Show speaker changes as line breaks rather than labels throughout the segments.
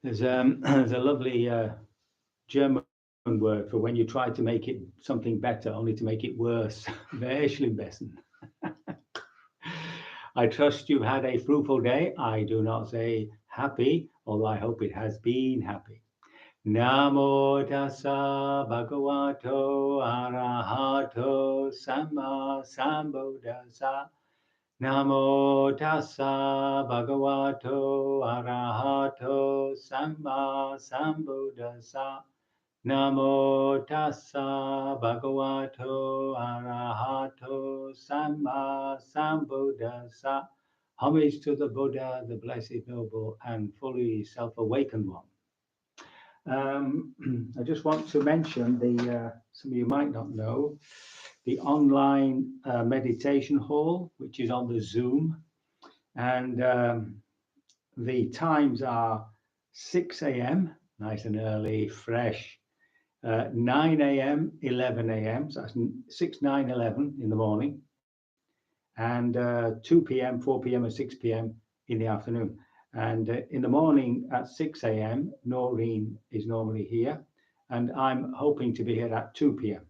There's a lovely German word for when you try to make it something better, only to make it worse. Very schlimm besten. I trust you've had a fruitful day. I do not say happy, although I hope it has been happy. Namo tassa bhagavato arahato samma sambuddhassa. Namo tassa bhagavato arahato samma sambuddhassa. Namo tassa bhagavato arahato samma sambuddhassa. Homage to the Buddha, the Blessed Noble and fully self-awakened one. I just want to mention some of you might not know, the online meditation hall, which is on the Zoom. And the times are 6 a.m., nice and early, fresh, 9 a.m., 11 a.m., so that's 6, 9, 11 in the morning, and 2 p.m., 4 p.m. and 6 p.m. in the afternoon. And in the morning at 6 a.m., Noreen is normally here, and I'm hoping to be here at 2 p.m.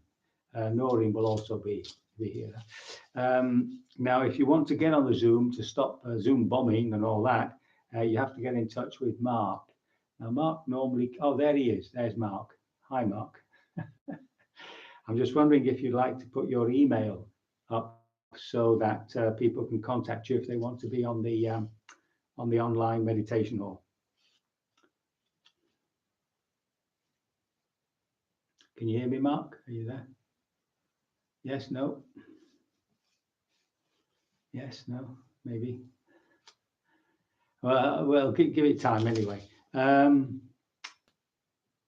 Noreen will also be here. Now, if you want to get on the Zoom to stop Zoom bombing and all that, you have to get in touch with Mark. Now, Mark normally, oh, there he is. There's Mark. Hi, Mark. I'm just wondering if you'd like to put your email up so that people can contact you if they want to be on the online meditation hall. Can you hear me, Mark? Are you there? Yes, no? Yes, no, maybe. Well, give it time anyway.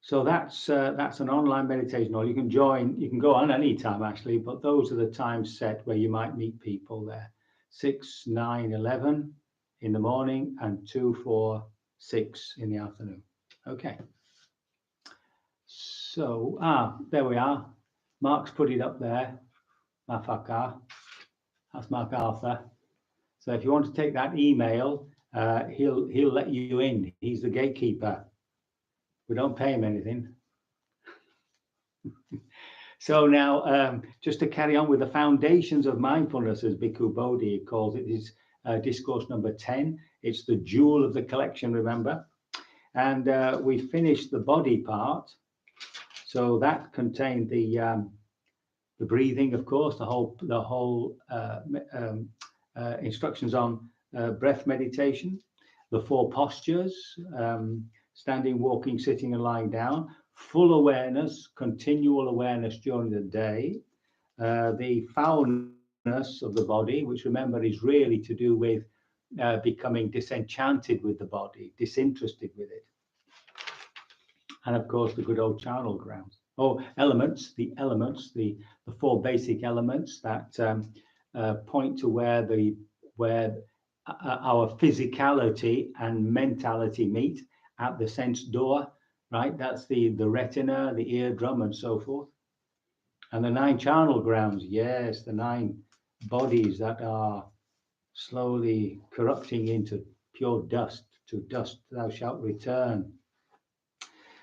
So that's an online meditation hall. You can join, you can go on any time actually, but those are the times set where you might meet people there. 6, 9, 11 in the morning and 2, 4, 6 in the afternoon. Okay. So, there we are. Mark's put it up there. Mafaka. That's Mark Arthur. So if you want to take that email, he'll let you in. He's the gatekeeper. We don't pay him anything. So now, just to carry on with the foundations of mindfulness, as Bhikkhu Bodhi calls it, is discourse number 10. It's the jewel of the collection, remember? And we finished the body part. So that contained the breathing, of course, the whole instructions on breath meditation, the 4 postures, standing, walking, sitting, and lying down, full awareness, continual awareness during the day, the foulness of the body, which remember is really to do with becoming disenchanted with the body, disinterested with it. And of course, the good old charnel grounds. Oh, elements, the 4 basic elements that point to where our physicality and mentality meet at the sense door, right? That's the retina, the eardrum, and so forth. And the 9 charnel grounds, yes, the 9 bodies that are slowly corrupting into pure dust. To dust thou shalt return.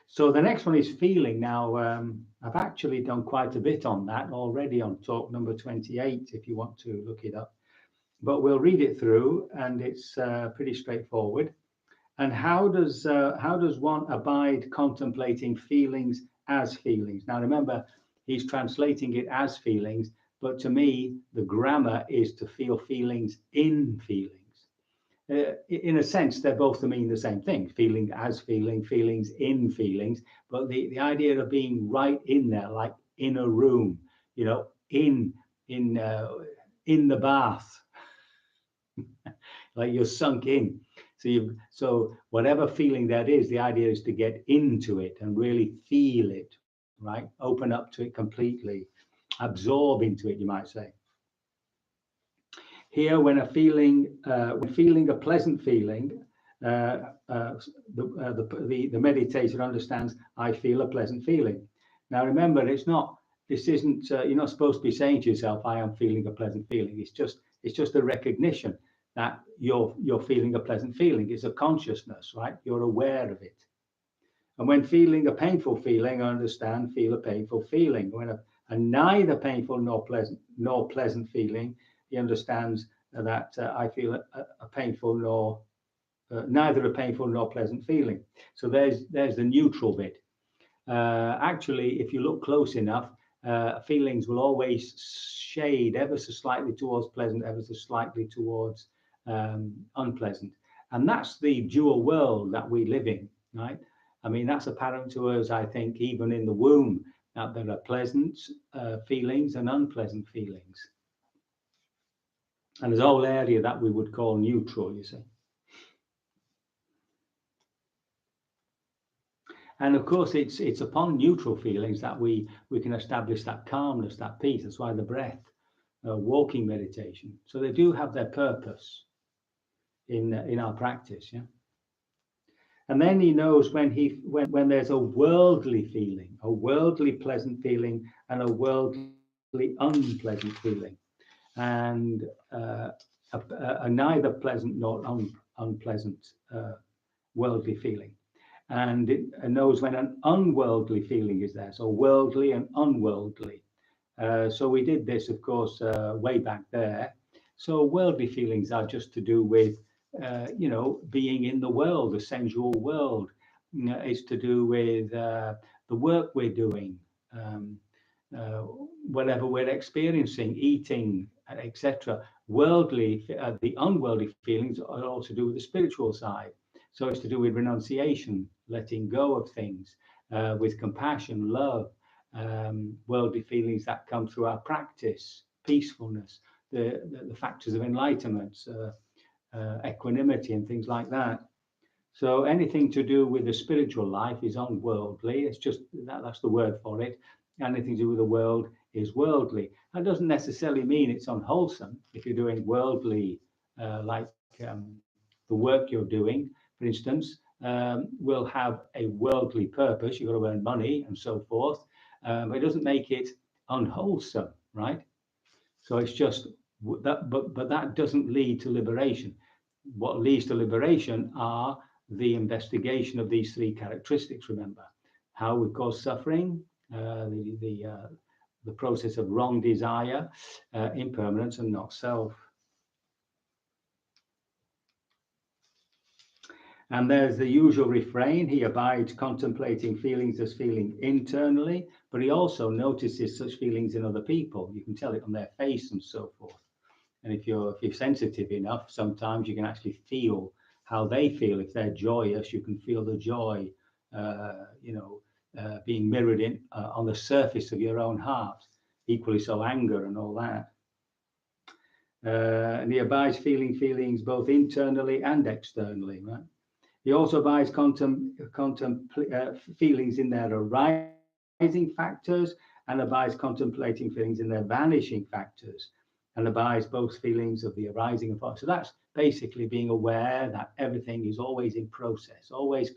So the next one is feeling. Now, I've actually done quite a bit on that already on talk number 28, if you want to look it up. But we'll read it through, and it's pretty straightforward. And how does one abide contemplating feelings as feelings? Now, remember, he's translating it as feelings, but to me, the grammar is to feel feelings in feelings. In a sense, they're both to mean the same thing, feeling as feeling, feelings in feelings, but the idea of being right in there, like in a room, you know, in the bath, like you're sunk in. So whatever feeling that is, the idea is to get into it and really feel it, right? Open up to it completely, absorb into it, you might say. Here, when feeling a pleasant feeling, the meditator understands, I feel a pleasant feeling. Now, remember, this isn't, you're not supposed to be saying to yourself, I am feeling a pleasant feeling. It's just a recognition that you're feeling a pleasant feeling. It's a consciousness, right? You're aware of it. And when feeling a painful feeling, I understand, feel a painful feeling. When a neither painful nor pleasant feeling, he understands that I feel a painful nor neither a painful nor pleasant feeling. So there's the neutral bit. Actually, if you look close enough, feelings will always shade ever so slightly towards pleasant, ever so slightly towards unpleasant. And that's the dual world that we live in, right? I mean, that's apparent to us, I think, even in the womb, that there are pleasant feelings and unpleasant feelings. And there's a whole area that we would call neutral, you see. And of course, it's upon neutral feelings that we can establish that calmness, that peace. That's why the breath, walking meditation. So they do have their purpose in our practice, yeah. And then he knows when there's a worldly feeling, a worldly pleasant feeling, and a worldly unpleasant feeling, and a neither pleasant nor unpleasant worldly feeling. And it knows when an unworldly feeling is there, so worldly and unworldly. So we did this, of course, way back there. So worldly feelings are just to do with, being in the world, the sensual world. It's to do with the work we're doing, whatever we're experiencing, eating, etc. Worldly, the unworldly feelings are all to do with the spiritual side. So it's to do with renunciation, letting go of things, with compassion, love, worldly feelings that come through our practice, peacefulness, the factors of enlightenment, equanimity, and things like that. So anything to do with the spiritual life is unworldly. It's just that's the word for it. Anything to do with the world is worldly. That doesn't necessarily mean it's unwholesome. If you're doing worldly, like the work you're doing, for instance, will have a worldly purpose. You've got to earn money and so forth. But it doesn't make it unwholesome, right? So it's just that, but that doesn't lead to liberation. What leads to liberation are the investigation of these three characteristics. Remember how we cause suffering, the process of wrong desire, impermanence, and not self. And there's the usual refrain: he abides contemplating feelings as feeling internally, but he also notices such feelings in other people. You can tell it on their face and so forth. And if you're sensitive enough, sometimes you can actually feel how they feel. If they're joyous, you can feel the joy, being mirrored in on the surface of your own heart. Equally so, anger and all that. And he abides feeling feelings both internally and externally, right? He also abides feelings in their arising factors, and abides contemplating feelings in their vanishing factors, and abides both feelings of the arising and falling. So that's basically being aware that everything is always in process, always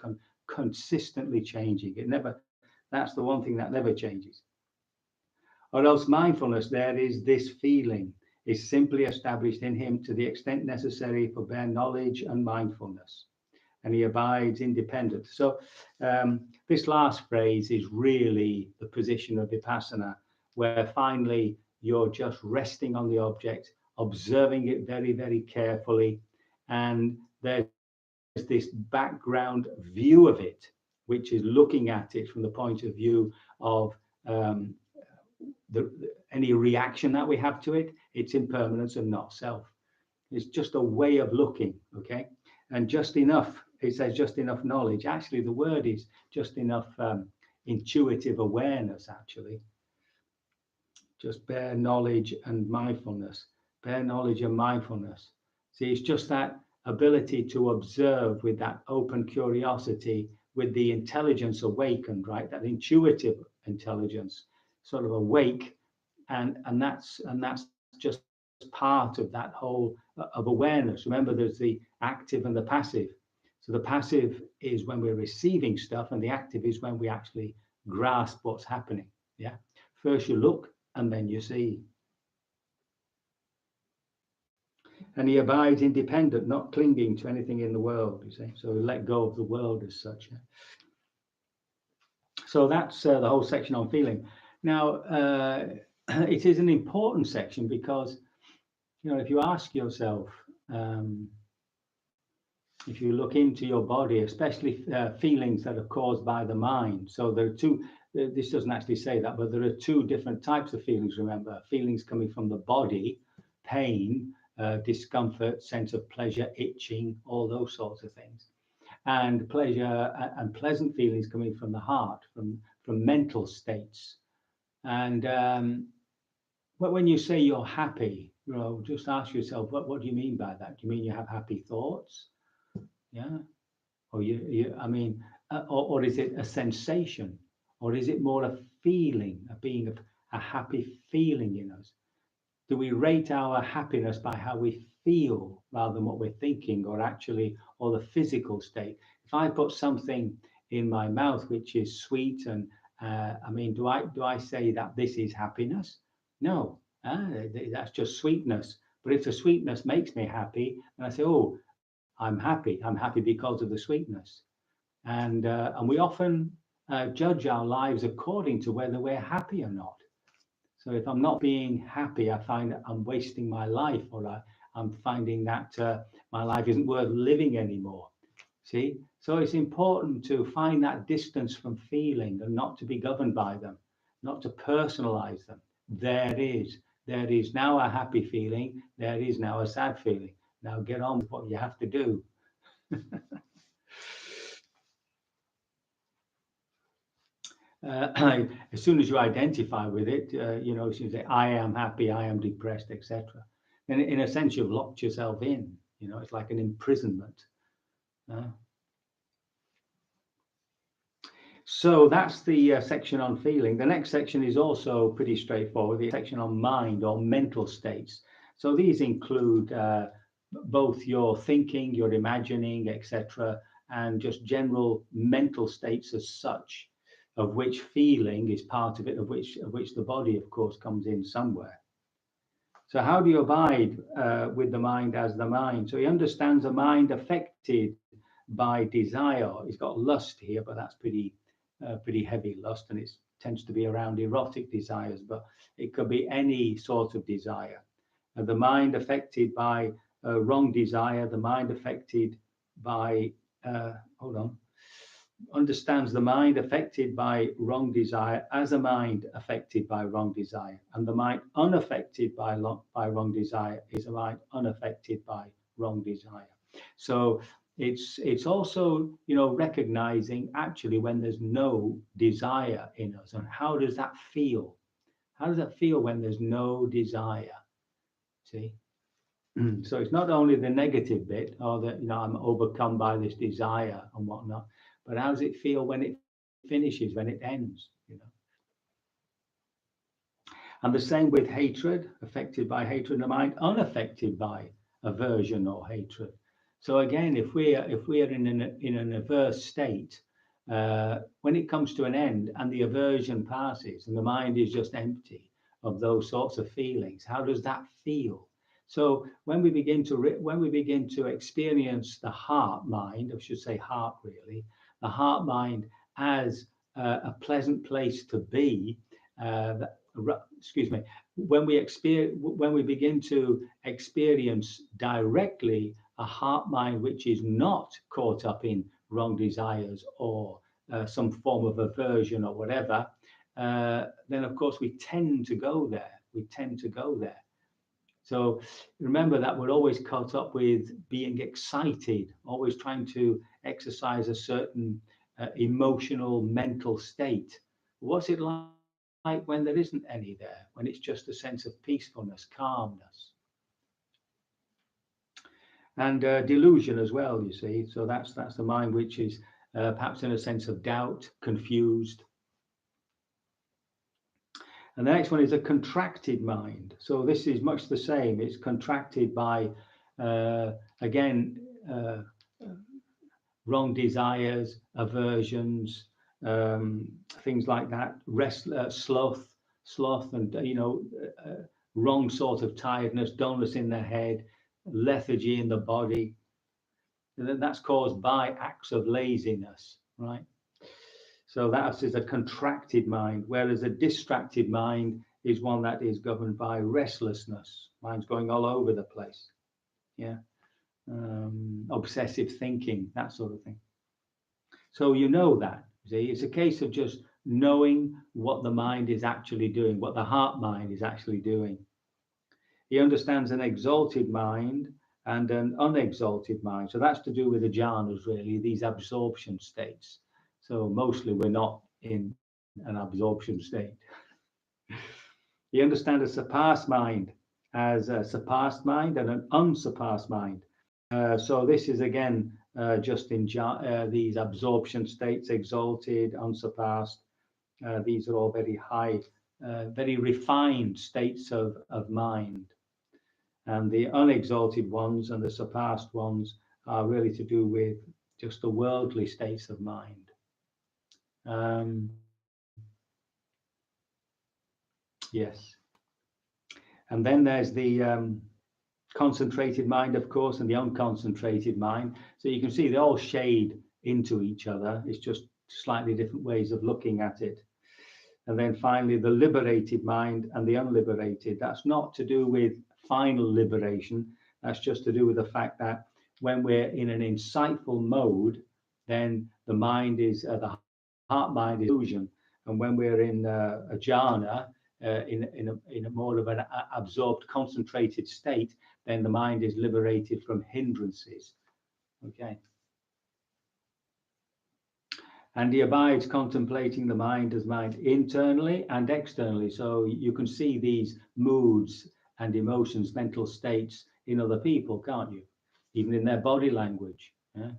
consistently changing. That's the one thing that never changes. Or else mindfulness, there is this feeling, is simply established in him to the extent necessary for bare knowledge and mindfulness, and he abides independent. So this last phrase is really the position of Vipassana, where finally you're just resting on the object, observing it very, very carefully, and there's this background view of it, which is looking at it from the point of view of any reaction that we have to it. It's impermanence and not self. It's just a way of looking, okay? And just enough, it says just enough knowledge. Actually, the word is just enough intuitive awareness, actually. Just bare knowledge and mindfulness. Bare knowledge and mindfulness. See, it's just that ability to observe with that open curiosity, with the intelligence awakened, right? That intuitive intelligence sort of awake, and that's just part of that whole of awareness. Remember, there's the active and the passive. So the passive is when we're receiving stuff, and the active is when we actually grasp what's happening. Yeah. First you look, and then you see. And he abides independent, not clinging to anything in the world, you see. So let go of the world as such. Yeah? So that's the whole section on feeling. Now, it is an important section because, if you ask yourself, if you look into your body, especially feelings that are caused by the mind. So there are two, this doesn't actually say that, but there are two different types of feelings, remember. Feelings coming from the body, pain, discomfort, sense of pleasure, itching, all those sorts of things. And pleasure and pleasant feelings coming from the heart, from mental states. And when you say you're happy, just ask yourself, what do you mean by that? Do you mean you have happy thoughts? Yeah. Or or is it a sensation? Or is it more a feeling, a happy feeling in us? Do we rate our happiness by how we feel rather than what we're thinking, or the physical state? If I put something in my mouth which is sweet, and do I say that this is happiness? No, that's just sweetness. But if the sweetness makes me happy, and I say, oh, I'm happy because of the sweetness. And we often judge our lives according to whether we're happy or not. So if I'm not being happy, I find that I'm wasting my life, or I'm finding that my life isn't worth living anymore. See? So it's important to find that distance from feeling and not to be governed by them, not to personalize them. There is now a happy feeling. There is now a sad feeling. Now get on with what you have to do. As soon as you identify with it, as soon as you say, I am happy, I am depressed, etc. Then in a sense, you've locked yourself in. It's like an imprisonment. So that's the section on feeling. The next section is also pretty straightforward, the section on mind or mental states. So these include both your thinking, your imagining, etc., and just general mental states as such, of which feeling is part of it, of which the body, of course, comes in somewhere. So how do you abide with the mind as the mind? So he understands a mind affected by desire. He's got lust here, but that's pretty heavy lust, and it tends to be around erotic desires, but it could be any sort of desire. The mind affected by wrong desire, the mind affected by, understands the mind affected by wrong desire as a mind affected by wrong desire, and the mind unaffected by wrong desire is a mind unaffected by wrong desire. So it's also recognizing actually when there's no desire in us, and how does that feel? How does that feel when there's no desire? See? So it's not only the negative bit, or that I'm overcome by this desire and whatnot, but how does it feel when it finishes, when it ends? And the same with hatred, affected by hatred, and the mind unaffected by aversion or hatred. So again, if we are in an averse state, when it comes to an end and the aversion passes and the mind is just empty of those sorts of feelings, how does that feel? So when we begin to experience the heart mind, I should say heart really, the heart mind as a pleasant place to be. When we begin to experience directly a heart mind which is not caught up in wrong desires or some form of aversion or whatever, then of course we tend to go there. So remember that we're always caught up with being excited, always trying to exercise a certain emotional, mental state. What's it like when there isn't any there, when it's just a sense of peacefulness, calmness? And delusion as well, you see. So that's the mind which is perhaps in a sense of doubt, confused. And the next one is a contracted mind. So this is much the same. It's contracted by, again, wrong desires, aversions, things like that, sloth, and wrong sort of tiredness, dullness in the head, lethargy in the body. And that's caused by acts of laziness, right? So that is a contracted mind, whereas a distracted mind is one that is governed by restlessness. Mind's going all over the place. Yeah. Obsessive thinking, that sort of thing. So you know that. See, it's a case of just knowing what the mind is actually doing, what the heart mind is actually doing. He understands an exalted mind and an unexalted mind. So that's to do with the jhanas, really, these absorption states. So mostly we're not in an absorption state. He understands a surpassed mind as a surpassed mind and an unsurpassed mind. So this is again just in these absorption states, exalted, unsurpassed. These are all very high, very refined states of mind. And the unexalted ones and the surpassed ones are really to do with just the worldly states of mind. Yes. And then there's the concentrated mind, of course, and the unconcentrated mind. So you can see they all shade into each other. It's just slightly different ways of looking at it. And then finally, the liberated mind and the unliberated. That's not to do with final liberation. That's just to do with the fact that when we're in an insightful mode, then the mind is, the heart mind is illusion. And when we're in a jhana, in a more of an absorbed, concentrated state, then the mind is liberated from hindrances. Okay. And he abides contemplating the mind as mind internally and externally. So you can see these moods and emotions, mental states in other people, can't you? Even in their body language. Yeah?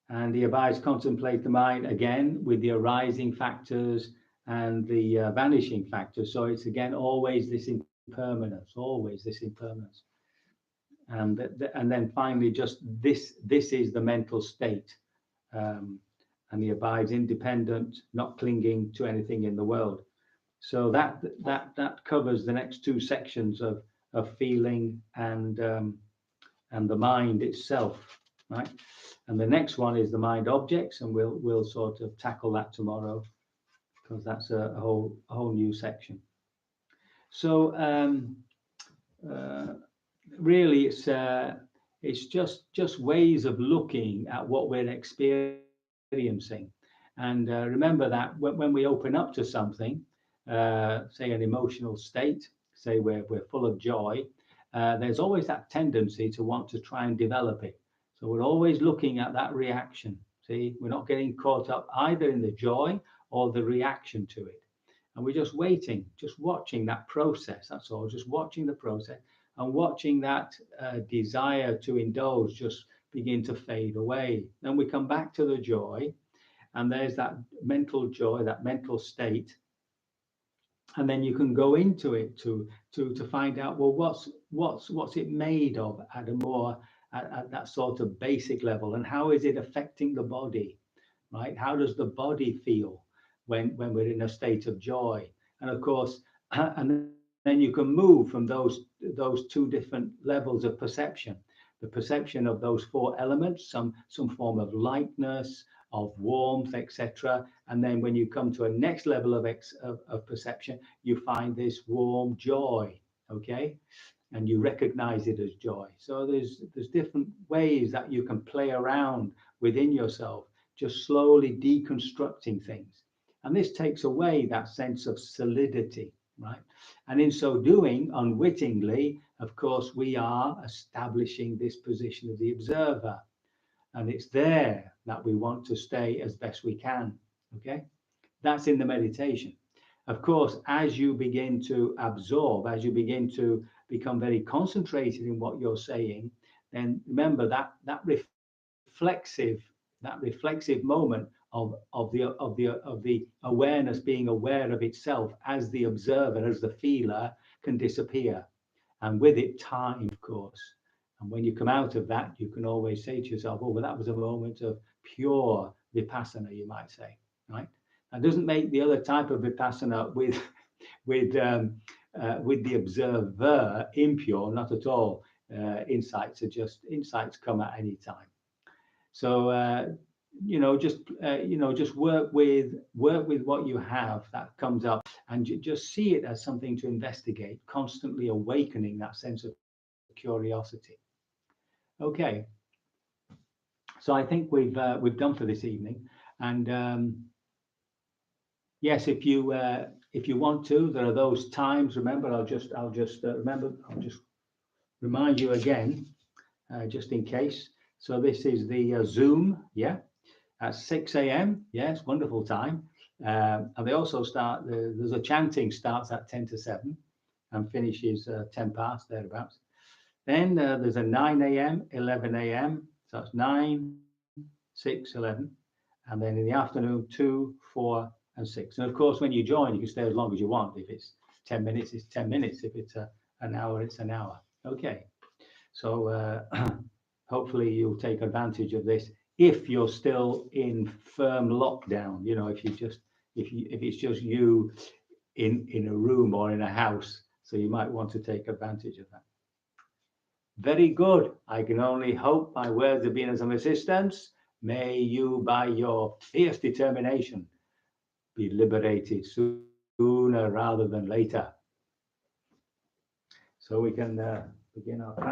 And he abides contemplate the mind again with the arising factors and the vanishing factors. So it's again always this impermanence, always this impermanence. And then finally, just this is the mental state. And he abides independent, not clinging to anything in the world. So that covers the next two sections of feeling and the mind itself, right? And the next one is the mind objects, and we'll sort of tackle that tomorrow because that's a whole new section. So really, it's just ways of looking at what we're experiencing. And remember that when we open up to something, say an emotional state, say we're full of joy, there's always that tendency to want to try and develop it. So we're always looking at that reaction. See, we're not getting caught up either in the joy or the reaction to it. And we're just waiting, just watching that process. That's all, just watching the process and watching that desire to indulge just begin to fade away. Then we come back to the joy, and there's that mental joy, that mental state. And then you can go into it to find out, well, what's it made of at a more at that sort of basic level, and how is it affecting the body, right? How does the body feel when we're in a state of joy? And of course, and then you can move from those two different levels of perception. The perception of those four elements, some form of lightness, of warmth, etc. And then when you come to a next level of perception, you find this warm joy, okay? And you recognize it as joy. So there's different ways that you can play around within yourself, just slowly deconstructing things. And this takes away that sense of solidity, right? And in so doing, unwittingly, of course, we are establishing this position of the observer. And it's there that we want to stay as best we can, okay? That's in the meditation. Of course, as you begin to absorb, as you begin to become very concentrated in what you're saying, then remember that reflexive moment of the awareness being aware of itself as the observer, as the feeler, can disappear, and with it time, of course. And when you come out of that, you can always say to yourself, oh, well, that was a moment of pure vipassana, you might say, right? That doesn't make the other type of vipassana with the observer impure, not at all. Insights come at any time. So just work with what you have that comes up, and just see it as something to investigate, constantly awakening that sense of curiosity. Okay, so I think we've done for this evening, and yes, if you want to, there are those times. Remember, I'll just remind you again, just in case. So this is the Zoom, yeah, at 6 a.m. Yes, wonderful time. And they also start. There's a chanting starts at 10 to 7, and finishes 10 past thereabouts. Then there's a 9 a.m., 11 a.m. So that's 9, 6, 11, and then in the afternoon 2, 4, and 6. And of course, when you join, you can stay as long as you want. If it's 10 minutes, it's 10 minutes. If it's an hour, it's an hour. Okay. So hopefully you'll take advantage of this. If you're still in firm lockdown, if it's just you in a room or in a house, so you might want to take advantage of that. Very good. I can only hope my words have been of some assistance. May you, by your fierce determination, be liberated sooner rather than later. So we can begin our